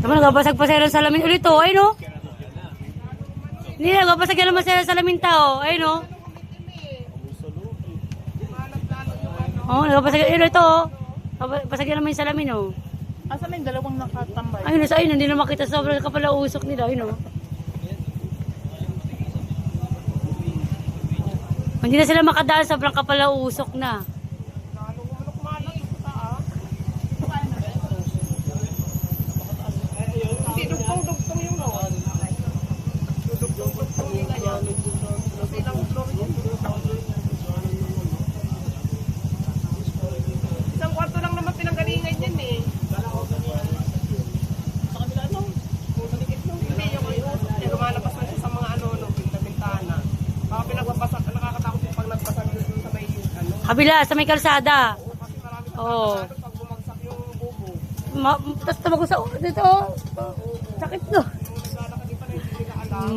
Naman, nagabasag pa sila ng salamin ulit, oh. Ayun, oh. Hindi, nagabasag yan naman sila ng salamin tao. Ayun, oh. Oh, nagabasag yan ulit, oh. Nagabasag yan naman yung salamin, oh. Asa na yung dalawang nakatambay? Ayun, sa ayun, hindi na makita sobrang kapala usok nila. Ayun, oh. Hindi na sila makadaan, sobrang kapala usok na. Hindi, dugtong-dugtong yung lawan. Dugtong-dugtong yung ganyan. Kasi lang floor yun. Isang kwarto lang naman pinanggalingan yan eh. Sa kabila ano? Hindi, yung usok niya. Lumalabas na siya sa mga bintana. Baka pinagpapasak, nakakatakot yung pag nagpasag yun sa may ano. Kabila, sa may kalsada. Kasi marami sa Oo. kalsada pag bumagsak yung bubo. Tapos tumagos sa ulo dito, oh. Sakit, no. Nung naglalakad di pa na hindi nila alam.